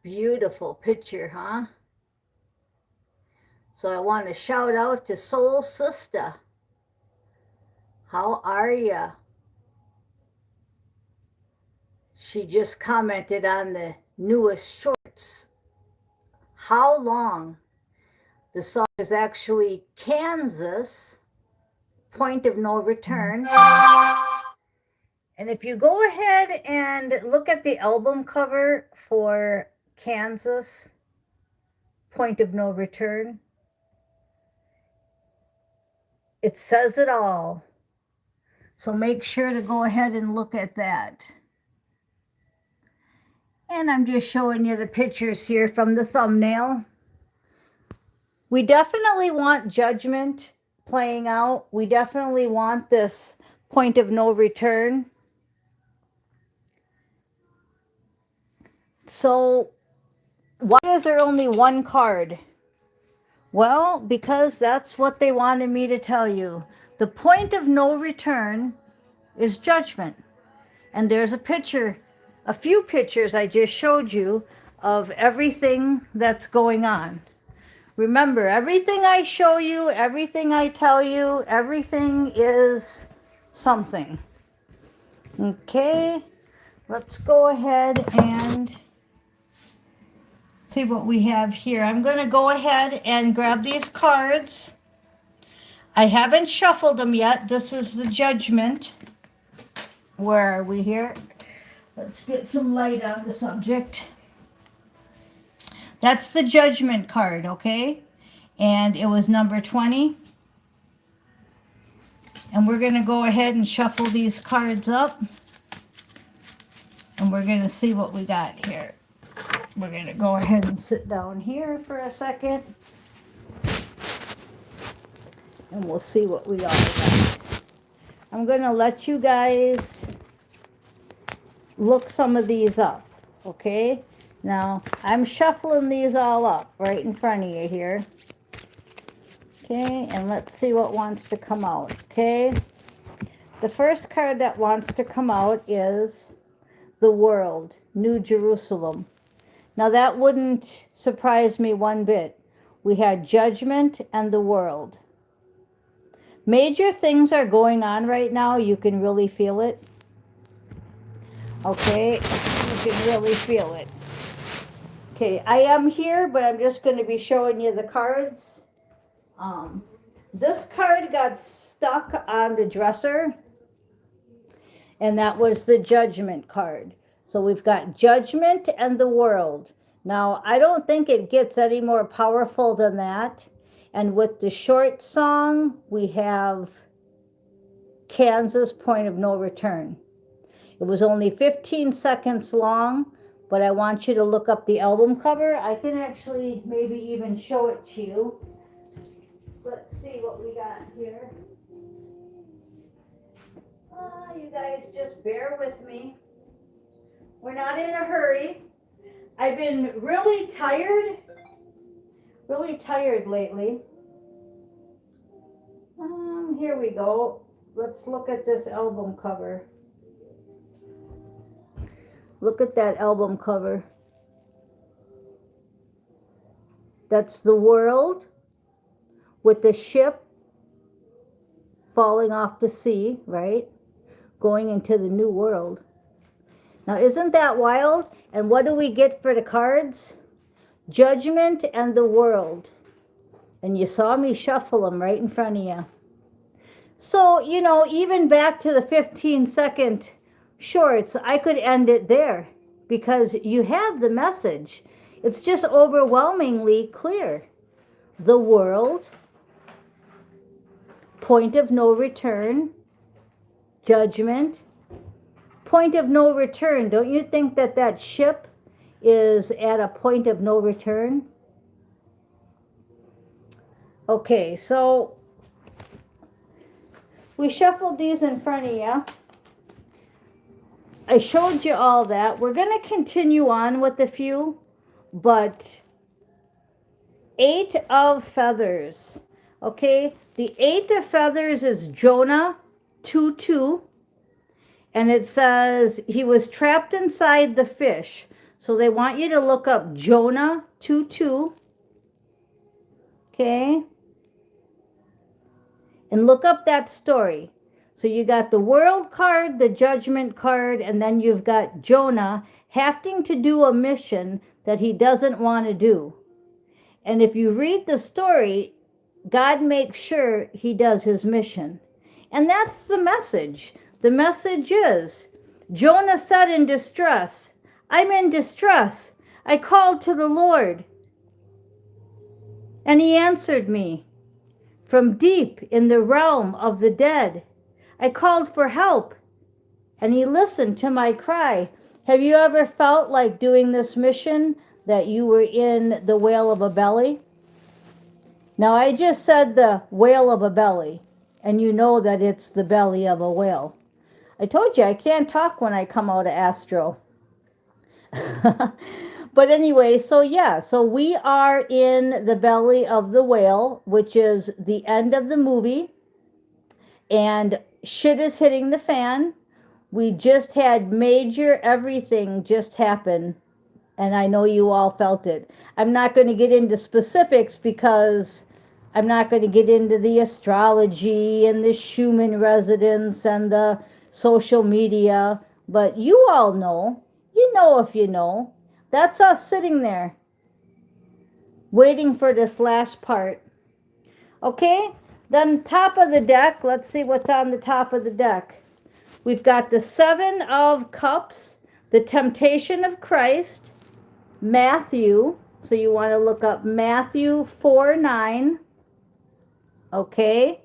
Beautiful picture, huh? So I want to shout out to Soul Sister. How are ya? She just commented on the newest shorts. How long? The song is actually Kansas, Point of No Return. And if you go ahead and look at the album cover for Kansas, Point of No Return, it says it all. So make sure to go ahead and look at that. And I'm just showing you the pictures here from the thumbnail. We definitely want Judgment playing out. We definitely want this Point of No Return. So why is there only one card? Well, because that's what they wanted me to tell you. The point of no return is Judgment. And there's a picture, a few pictures I just showed you of everything that's going on. Remember, everything I show you, everything I tell you, everything is something. Okay, let's go ahead and see what we have here. I'm going to go ahead and grab these cards. I haven't shuffled them yet. This is the Judgment. Where are we here? Let's get some light on the subject. That's the Judgment card, okay? And it was number 20. And we're going to go ahead and shuffle these cards up. And we're going to see what we got here. We're going to go ahead and sit down here for a second. And we'll see what we all got. I'm going to let you guys look some of these up, okay? Now, I'm shuffling these all up right in front of you here. Okay, and let's see what wants to come out, okay? The first card that wants to come out is the World, New Jerusalem. Now, that wouldn't surprise me one bit. We had Judgment and the World. Major things are going on right now. You can really feel it. Okay, you can really feel it. Okay, I am here, but I'm just going to be showing you the cards. This card got stuck on the dresser, and that was the Judgment card. So we've got Judgment and the World. Now, I don't think it gets any more powerful than that. And with the short song, we have Kansas, Point of No Return. It was only 15 seconds long, but I want you to look up the album cover. I can actually maybe even show it to you. Let's see what we got here. You guys just bear with me. We're not in a hurry. I've been really tired lately. Here we go. Let's look at this album cover. Look at that album cover. That's the World with the ship falling off the sea, right? Going into the new world. Now, isn't that wild? And what do we get for the cards? Judgment and the World. And you saw me shuffle them right in front of you. So, you know, even back to the 15-second shorts, I could end it there because you have the message. It's just overwhelmingly clear. The World, Point of No Return, Judgment, Point of No Return. Don't you think that that ship is at a point of no return? Okay, so we shuffled these in front of you. I showed you all that. We're going to continue on with a few, but 8 of Feathers. Okay, the 8 of Feathers is Jonah 2:2. And it says he was trapped inside the fish. So they want you to look up Jonah 2:2. Okay? And look up that story. So you got the world card, the judgment card, and then you've got Jonah having to do a mission that he doesn't want to do. And if you read the story, God makes sure he does his mission. And that's the message. The message is, Jonah said in distress, I'm in distress. I called to the Lord, and he answered me from deep in the realm of the dead. I called for help, and he listened to my cry. Have you ever felt like doing this mission that you were in the whale of a belly? Now, I just said the whale of a belly, and you know that it's the belly of a whale. I told you I can't talk when I come out of Astro. But anyway, so yeah, so we are in the belly of the whale, which is the end of the movie, and shit is hitting the fan. We just had major everything just happen, and I know you all felt it. I'm not going to get into specifics because I'm not going to get into the astrology and the Schumann resonance and the social media, but you all know, you know if you know, that's us sitting there waiting for this last part. Okay, then top of the deck, let's see what's on the top of the deck. We've got the Seven of Cups, the Temptation of Christ, Matthew, so you want to look up Matthew 4:9. Okay,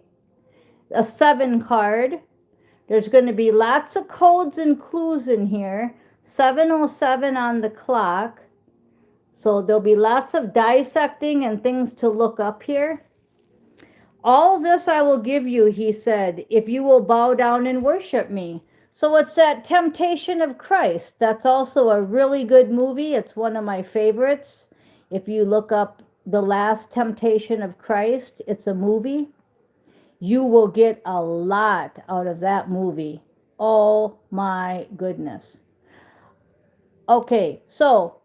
a 7 card. There's going to be lots of codes and clues in here. 7:07 on the clock. So there'll be lots of dissecting and things to look up here. All this I will give you, he said, if you will bow down and worship me. So it's that Temptation of Christ. That's also a really good movie. It's one of my favorites. If you look up The Last Temptation of Christ, it's a movie. You will get a lot out of that movie. Oh my goodness. Okay, so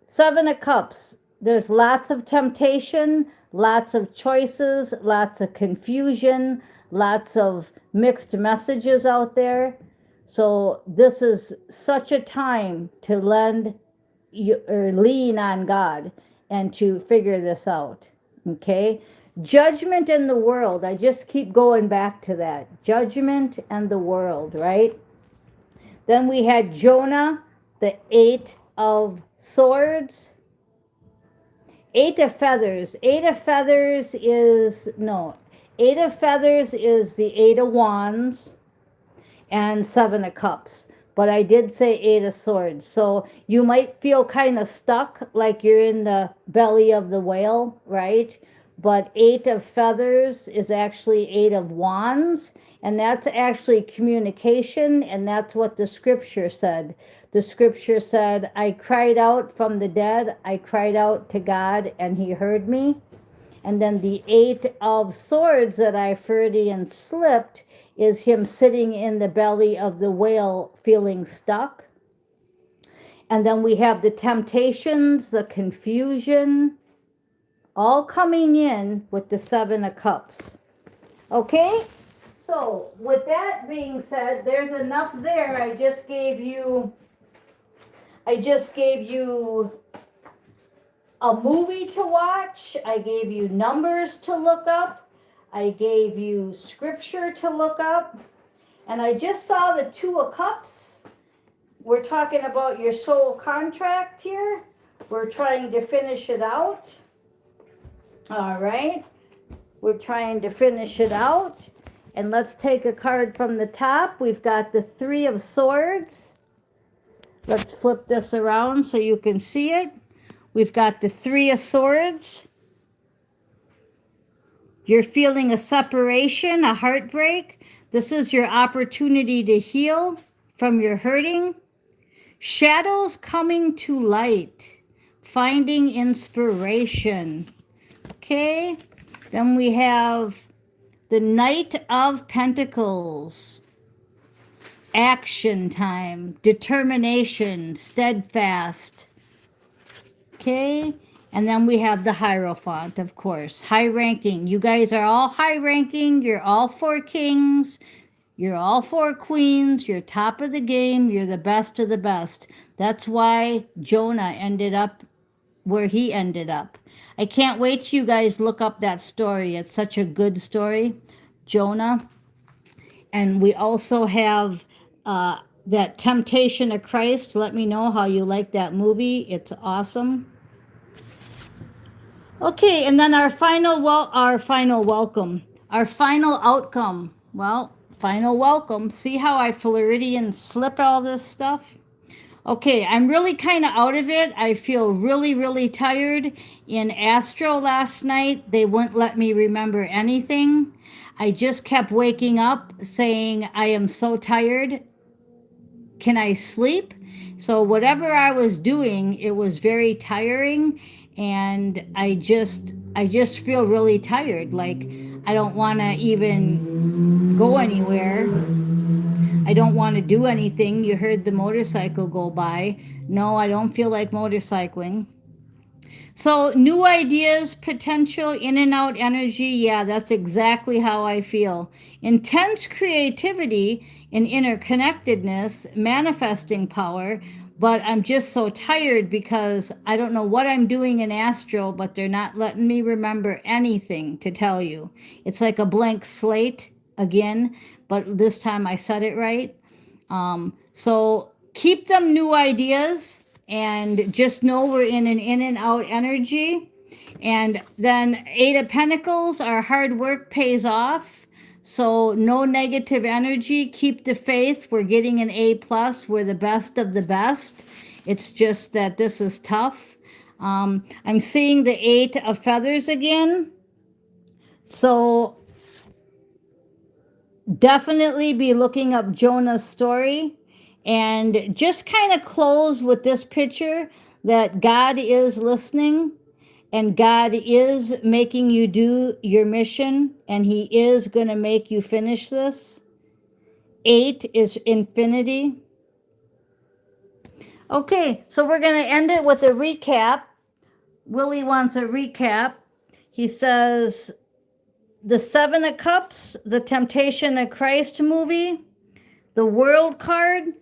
7 of Cups. There's lots of temptation, lots of choices, lots of confusion, lots of mixed messages out there. So this is such a time to lean on God and to figure this out. Okay? Judgment in the world. I just keep going back to that. Judgment and the world, right? Then we had Jonah, the 8 of Swords. 8 of Feathers. 8 of Feathers is, no, 8 of Feathers is the 8 of Wands and 7 of Cups. But I did say 8 of Swords. So you might feel kind of stuck, like you're in the belly of the whale, right? But 8 of Feathers is actually 8 of Wands. And that's actually communication. And that's what the scripture said. The scripture said, I cried out from the dead. I cried out to God and he heard me. And then the 8 of Swords that I Freudian slipped is him sitting in the belly of the whale feeling stuck. And then we have the temptations, the confusion, all coming in with the 7 of Cups. Okay? So with that being said, there's enough there. I just gave you a movie to watch. I gave you numbers to look up. I gave you scripture to look up. And I just saw the 2 of Cups. We're talking about your soul contract here. We're trying to finish it out. All right. We're trying to finish it out. And let's take a card from the top. We've got the 3 of Swords. Let's flip this around so you can see it. We've got the 3 of Swords. You're feeling a separation, a heartbreak. This is your opportunity to heal from your hurting. Shadows coming to light. Finding inspiration. Okay. Then we have the Knight of Pentacles. action time, determination, steadfast. Okay, and then we have the Hierophant, of course, high ranking. You guys are all high ranking. You're all 4 kings. You're all 4 queens. You're top of the game. You're the best of the best. That's why Jonah ended up where he ended up. I can't wait till you guys look up that story. It's such a good story, Jonah. And we also have that Temptation of Christ. Let me know how you like that movie. It's awesome. Okay, and then our final welcome, our final outcome. Well, final welcome. See how I Floridian slip all this stuff? Okay, I'm really kind of out of it. I feel really, really tired. In Astro last night, they wouldn't let me remember anything. I just kept waking up saying, I am so tired. Can I sleep? So whatever I was doing, it was very tiring, and I just feel really tired. Like I don't want to even go anywhere. I don't want to do anything. You heard the motorcycle go by. No, I don't feel like motorcycling. So new ideas, potential, in and out energy. Yeah, that's exactly how I feel. Intense creativity and interconnectedness, manifesting power. But I'm just so tired because I don't know what I'm doing in Astro, but they're not letting me remember anything to tell you. It's like a blank slate again, but this time I said it right. So keep them new ideas, and just know we're in and out energy. And then 8 of Pentacles, our hard work pays off. So no negative energy. Keep the faith. We're getting an A+. We're the best of the best. It's just that this is tough. I'm seeing the 8 of Feathers again. So definitely be looking up Jonah's story, and just kind of close with this picture that God is listening, and God is making you do your mission, and he is going to make you finish this. 8 is infinity. Okay, so we're going to end it with a recap. Willie wants a recap. He says the 7 of Cups, the Temptation of Christ movie, the World card,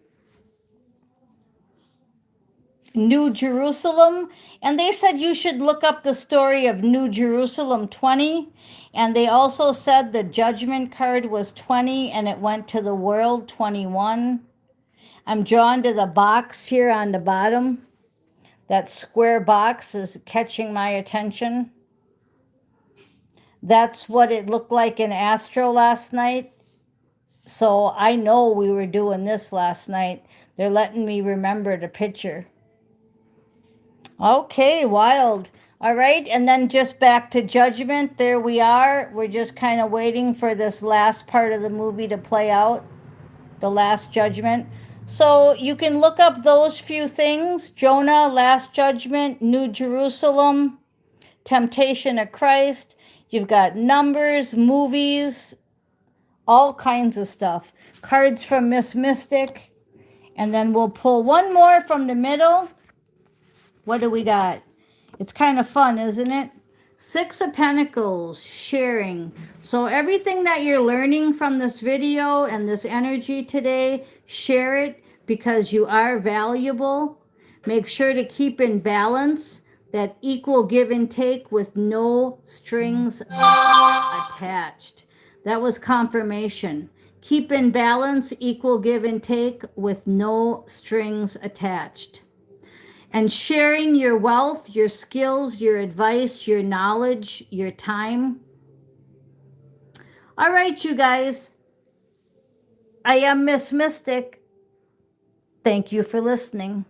New Jerusalem, and they said you should look up the story of New Jerusalem 20, and they also said the Judgment card was 20 and it went to the World 21. I'm drawn to the box here on the bottom. That square box is catching my attention. That's what it looked like in Astro last night. So I know we were doing this last night. They're letting me remember the picture. Okay, wild. All right, and then just back to Judgment. There we are. We're just kind of waiting for this last part of the movie to play out, the Last Judgment. So you can look up those few things: Jonah, Last Judgment, New Jerusalem, Temptation of Christ. You've got numbers, movies, all kinds of stuff. Cards from Miss Mystic. And then we'll pull one more from the middle. What do we got? It's kind of fun, isn't it? 6 of Pentacles, sharing. So everything that you're learning from this video and this energy today, share it because you are valuable. Make sure to keep in balance, that equal give and take with no strings attached. That was confirmation. Keep in balance, equal give and take with no strings attached. And sharing your wealth, your skills, your advice, your knowledge, your time. All right, you guys. I am Miss Mystic. Thank you for listening.